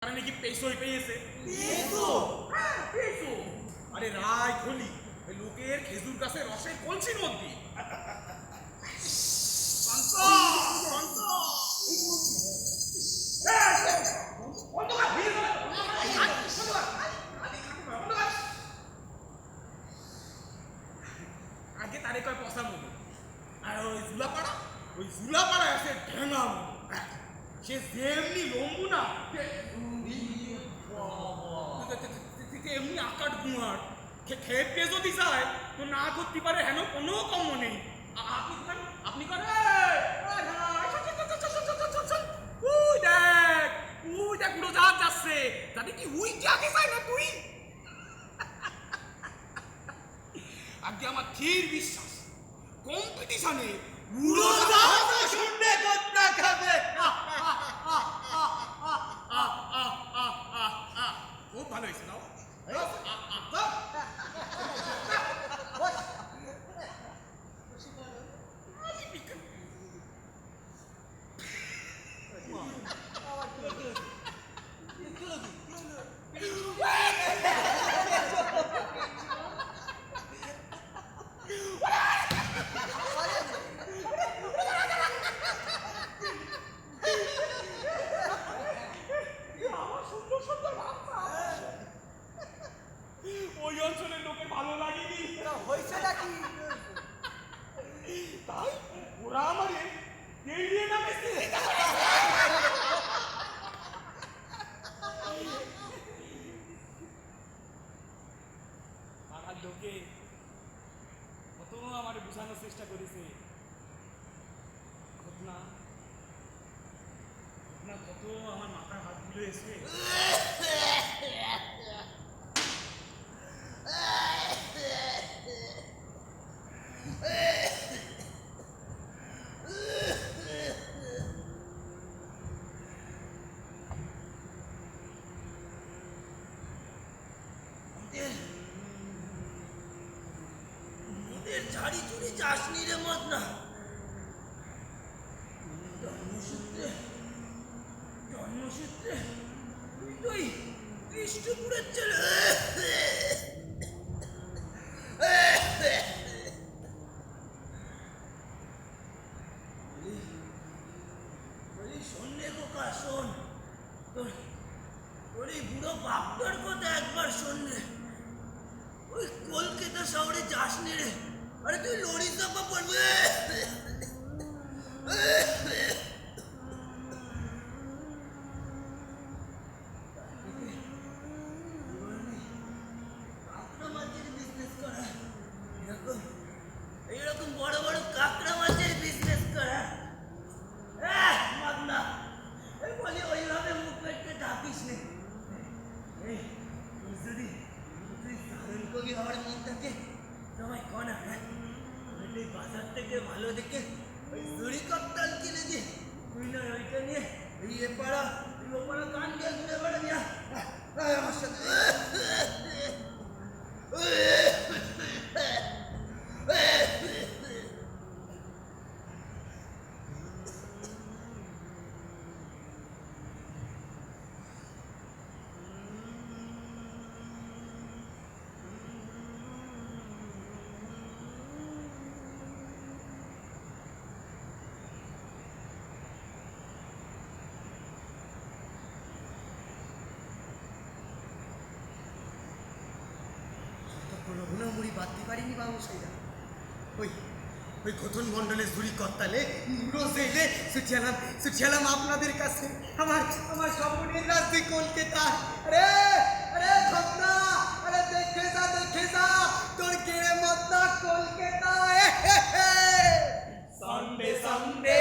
তারা নাকি পেশোই পেয়েছে। পেশো আরে রায় খলি লোকের খেজুর গাছের রসের কলসির মধ্যে আগে তারে কয় পশা মতো আর ওই জুলাপাড়া আছে ঢেঙা সে যেমনি লম্বু না এমনি আকাট গুঁয়ার খেপকে যদি যায় তো না করতে পারে হেন কোনো কম নেই। আপনি করেন দেখ উড়োজাহাজ যাচ্ছে তাতে কি উই কি আগে চাই না তুই আগে আমার থির বিশ্বাস কম্পিটিশনে উড়োজাহাজ শুনবে কতটা খাবে। খুব ভালো হয়েছে নাও ওই অঞ্চলের লোকের ভালো লাগেনি হয়েছে নাকি তাই ওরা আমারে এড়িয়ে নামেছে। পাড়ার লোকে কত আমার বোঝানোর চেষ্টা করেছে ঘটনা কত আমার মাথায় হাত তুলে এসে ঝাড়ি চুরি যাসনি রে মত না জন্মসূত্রে তুই কৃষ্ণপুরের ছেলে শোন রে বোকা শোন তোর এই বুড়ো বাপটার কথা একবার শোন রে ওই কলকাতা শহরে যাসনি রে আরে তুই লড়ি চাপা পড়বে কাঁকড়া মাছের বিজনেস করা এইরকম বড় বড় কাঁকড়া মাছের বিজনেস করা মাগনা এই বলি ওইভাবে মুখ পেটকে ডাকিস নে যদি তুই সাধন কবি হওয়ার মন থাকে তোমায় কনা এই বাজার থেকে ভালো দেখে ওই চুরি কপ্তাল কিনে দিয়ে তুই না ওইটা নিয়ে এই এপাড়া তুই ওপাড়া কান দিয়ে ঘুরে বেড়া নিয়ে আমার সাথে মুড়ি বাঁধতে পারিনি বাবু সেইটা ওই কথন মন্ডলের ঝুড়ি কর্তালে রোজ এলে ছুটিয়ালাম আপনাদের কাছে আমার স্বপ্নের রাজ্যে কলকাতা আরে আরে ঘটনা আরে দেখে যা তোর কেড়ে মতটা কলকাতা সানডে সানডে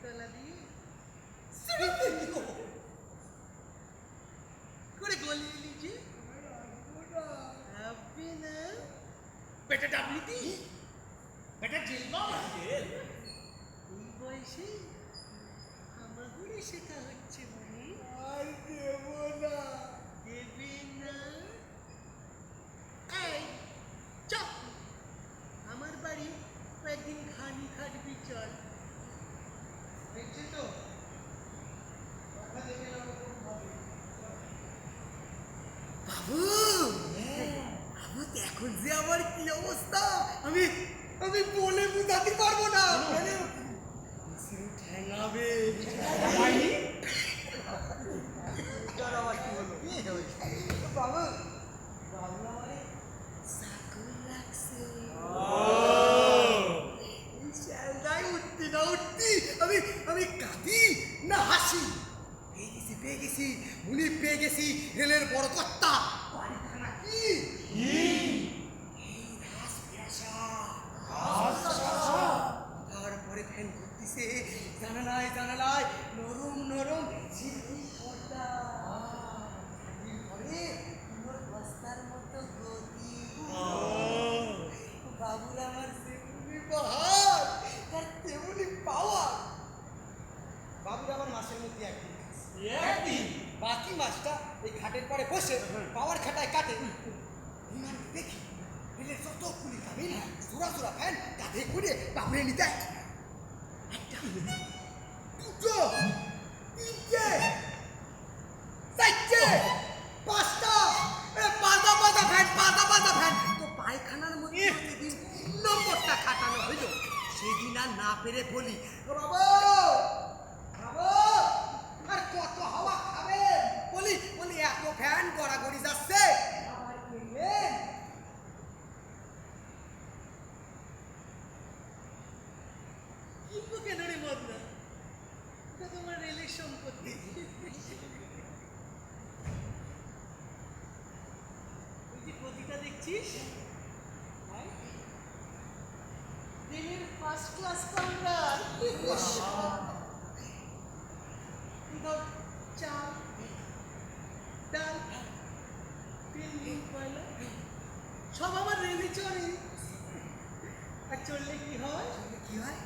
তলা দিয়ে শ্রীকৃষ্ণ করে গলিয়ে নিচে আপনি না বেটা ডাবলুটি বেটা জেল বাবা জেল এই বয়সে আমাগুড়ি শেখা হচ্ছে মানে আর দেব না দেবে না এই চপ আমার বাড়ি কয়েকদিন ঘানি খাটবি চল দেখছি তো কথা দেখে নাও খুব ভালো। বাবু বাবু এখন যে আমার কি অবস্থা আমি আমি বলে বুঝাতে পারবো না শুধু ঠ্যাঙাবে বাবু বাবু আমারে চাকর লাগছে এই শ্যালদায় উঠতি না উঠতি আমি কাঁদি না হাসি পেয়ে গেছি উনি পেয়ে গেছি রেলের বড় কর্তা বাড়িখানা কি এই রাজপ্রাসাদ। তারপরে ফ্যান করতেছে জানালায় জানালায় নরম নরম ঝিরঝির পর্দা ঘরে পুরো বস্তার মতো গতি বাবুর আমার যেমনি বাহার তার তেমনি পাওয়া বাবুর আমার মাসের মধ্যে একদিন বাকি মাসটা এই খাটের পরে বসে পাওয়ার খাটায় কাটে বিমান দেখি রেলের যত পুলি কামিল সুরা সুরা ফ্যান কাঁধে করে বাবুরে নিতে একটা দুটো তিনটে চারটে পাঁচটা পাতা ফ্যান তো পায়খানার মধ্যে যেদিন নম্বরটা খাটানো হইল সেদিন আর না পেরে বলি ও বাবা আর কত হাওয়া খাবে বলি এত ফ্যান গড়াগড়ি যাচ্ছে আবার কিনলেন কিনবো কেন রে মদনা ওটা তোমার রেলের সম্পত্তি ওই যে গতিটা দেখছিস রেলের ফার্স্ট ক্লাস কাউন্টার ধর চাল ডাল তেল কয়লা সব আমার রেলে চড়ে আর চললে কি হয় কি হয়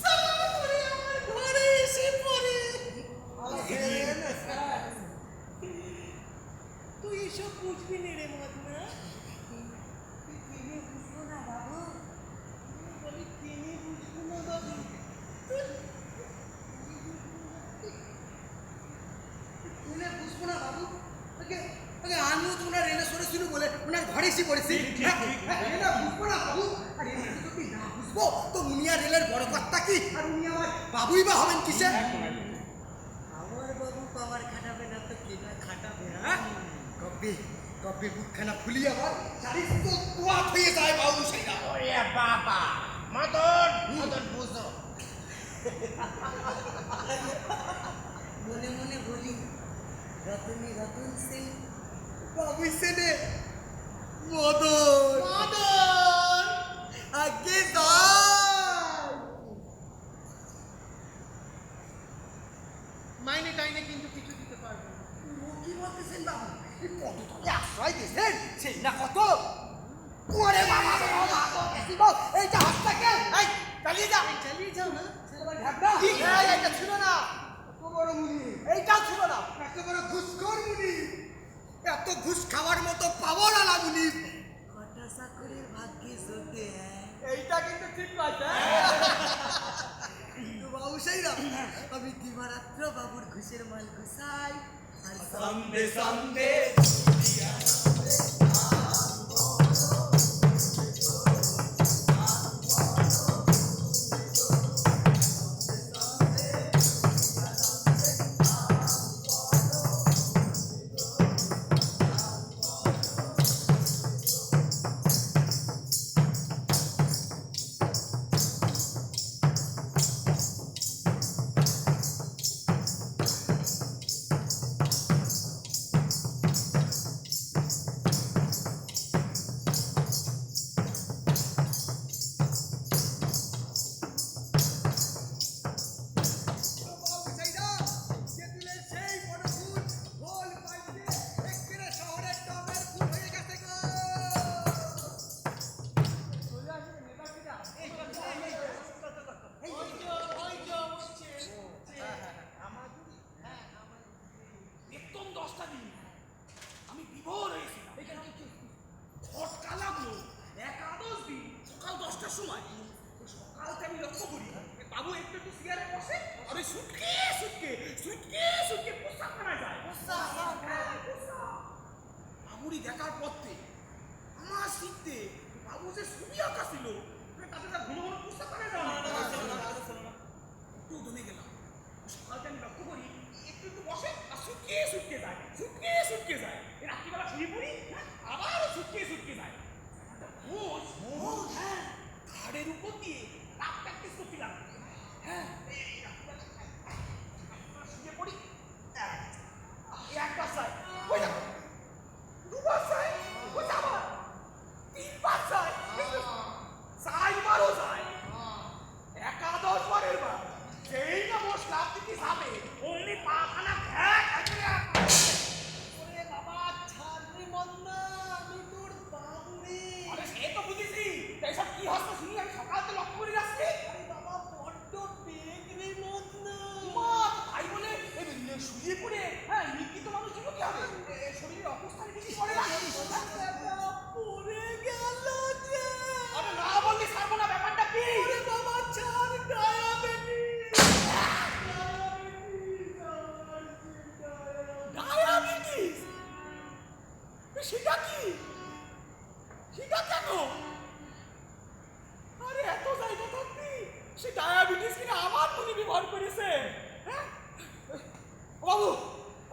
সামনে আমার ঘরে এসে পড়ে তুই এসব বুঝবি না রে মদনা কিনে বুঝবো না বাবু বলি তিনি বুঝবো না বাবু তুই কিনে বুঝবো না বাবু আগে আমিও তো ওনার রেলে সরে শুরু বলে ওনার ঘরে এসে পড়েছি এটা বুঝবো না বাবু আর এটা যদি না বুঝবো তো উনি আর রেলের বড় কর্তা কি আর উনি আমার বাবুই বা হবেন কিসে আমার বাবু পাওয়ার খাটাবে না তো কে না খাটাবে কবে বুকখানা ফুলি আমার চারিত্র তোয়াত হয়ে যায় বাবু সেইটা ওরে বাবা মদন বুঝো মনে মনে বলি রতন সিং বাবু সেনে মদন আগে যাই মাইনে টাইনে কিন্তু কিছু দিতে পারবো না কি বলতেছেন বাবু কত তোকে আশ্রয় দিয়েছেন সেই না কত ওরে বাবা এইটা হাতটাকে এই চালিয়ে যা চালিয়ে যাও না এবার ঢাকনা এইটা ছিল না এত বড় মুনি এইটাও ছিল না এত বড় ঘুষখোর মুনি এত ঘুষ খাওয়ার মতো পাওয়ার আলা মুনি কটা চাকরির ভাগ্যে জোটে এইটা কিন্তু ঠিক কথা কিন্তু বাবু সেই না আমি দিবারাত্র বাবুর ঘুষের মাল ঘুষাই আর সন্দে সন্দে আসার সময় ওই সকালতে আমি লক্ষ্য করি বাবু একটু একটু সিগারেট বসে আর ওই সুটকে পোশাকখানায় যায়। হ্যাঁ, পোশাক। বাবুরি দেখার পথে আমার শিখতে বাবু যে ছবি আঁকা ছিল তাতে তার ঘন ঘন পোশাকখানায় যাওয়া একটু দমে গেলাম। সকালতে আমি লক্ষ্য করি একটু একটু বসে আর সুটকে যায় এই রাত্রিবেলা শুয়ে পড়ি, হ্যাঁ, আবার সুটকে যায়। হ্যাঁ, ঘাড়ের উপর দিয়ে রাত প্র্যাকটিস করছিলাম। হ্যাঁ, এই রাত্রিবেলা শুয়ে পড়ি, একবার যায় ওই দেখো, দুবার যায় ওই যাবার, তিনবার যায়, চারবারও যায়, একাদশ বারের বার যেই না বসলাম দিকে যাবে অমনি পাখানা ওরে বাবা ছাড়বি মন্না, আমি তোর বাবু রে। আরে সে তো বুঝেছি, তাই সব কি হচ্ছে শুনি আমি সকালতে লক্ষ্য করে যাচ্ছি। আরে বাবা বড্ড বেগ রে মন্না। মা তাই বলে শুয়ে পড়ে, হ্যাঁ, লিখিত মানুষ ছিল কি হবে, শরীরের অবস্থানে কিছু পড়ে না। পড়ে গেল যে। আরে না বললে ছাড়বো না, ব্যাপারটা কি? ওরে বাবা ছাড়, ডায়াবেটিস। ডায়াবেটিস? সেটা কি? সেটা কেন? আরে এত জায়গা থাকতে সে ডায়াবেটিস কিনা আমার মনে ব্যবহার করেছে। হ্যাঁ, ও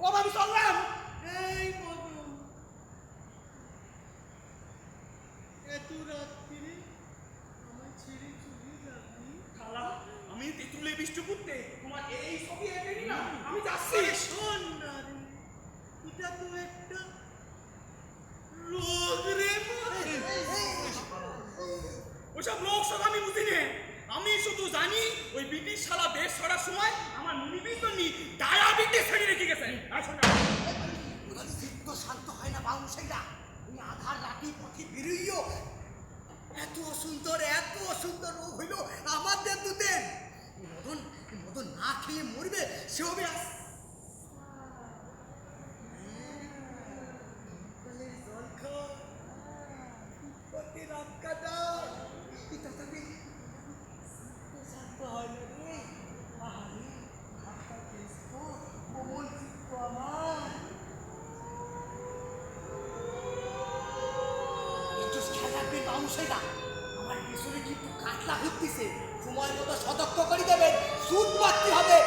বাবু আমি চললাম। এই মধু, এত রাত্রিরে আমার ছেড়ে চলে যাবি? খালা, আমি তেঁতুলে বৃষ্টি করতে তোমার এই ছবি এঁকে না, আমি যাচ্ছি। শোন না রে, এটা তো একটা রোগ রে মনে। ওসব লোক সব আমি বুঝি নে, আমি শুধু জানি ওই ব্রিটিশ শালা দেশ ছাড়ার সময় আমার মুনিবির জন্য ডায়াবেটিস ছেড়ে রেখে গেছে। চিত্ত শান্ত হয় না বাউসাইরা, ওই আধার রাতে পথে বেরোইও এত অসুন্দর রোগ হইল আমাদের দুধের। মদন না খেয়ে মরবে সে হবে জল খাও, রাত কাটা, তথাপি শান্ত হয় না রে। আহারে হাতটা বেসত, কোমল চিত্ত আমার। একটু খেয়াল রাখবেন বাউসাইরা, আমার পিছনে কিন্তু কাটলা ঘুরতেছে, সময় মতো সতর্ক করে দেবেন, সুদ মারতে হবে।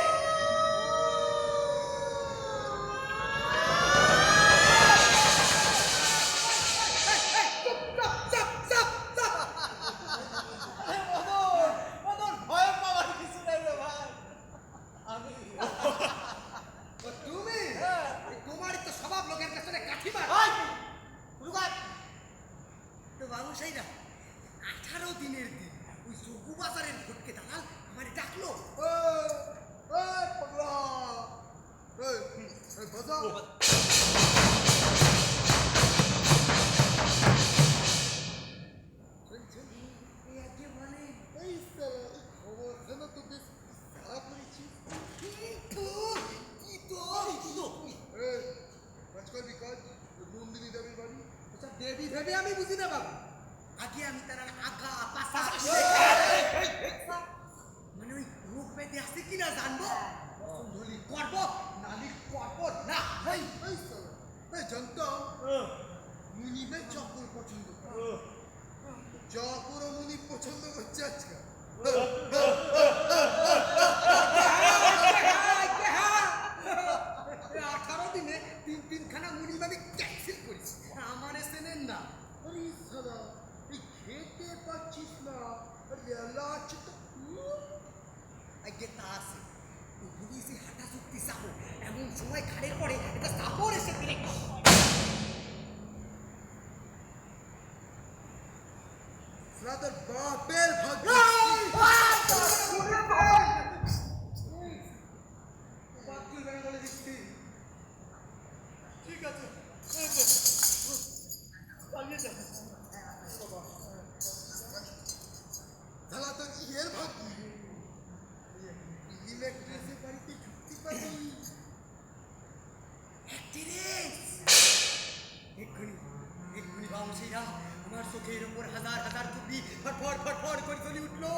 দেবী ভেবে আমি বুঝি না বাবু, আগে আমি তার আগা পাশা মানে ওই রোগ ব্যাধি আছে কিনা জানবো, ধলি করবো নালি করবো না। জানতাম মুনিবের চক্কর পছন্দ করে, চক্কর মুনি পছন্দ করছে আজকে। 18 দিনে তিনখানা মুনি আমি ক্যান্সেল করেছি, আমার এসেনেন না। আরে সালা, এই খেতে পাচ্ছিস না, লেলা আছে তো। আগে তা আছে বুঝিয়েছি হাঁটা চুক্তি চাপো, এমন সময় ঘাড়ের পরে এটা চাপর এসে দিলে তোর বাপের ভাগ্য। ঠিক আছে, তাহলে তোর ইয়ের ভাগ্য ইলেকট্রিসের বাড়িতে ঢুকতে পারি। এক্ষুনি বাউসিরা আমার চোখের উপর হাজার হাজার টুপি ফটফট ফটফট করে চলে উঠলো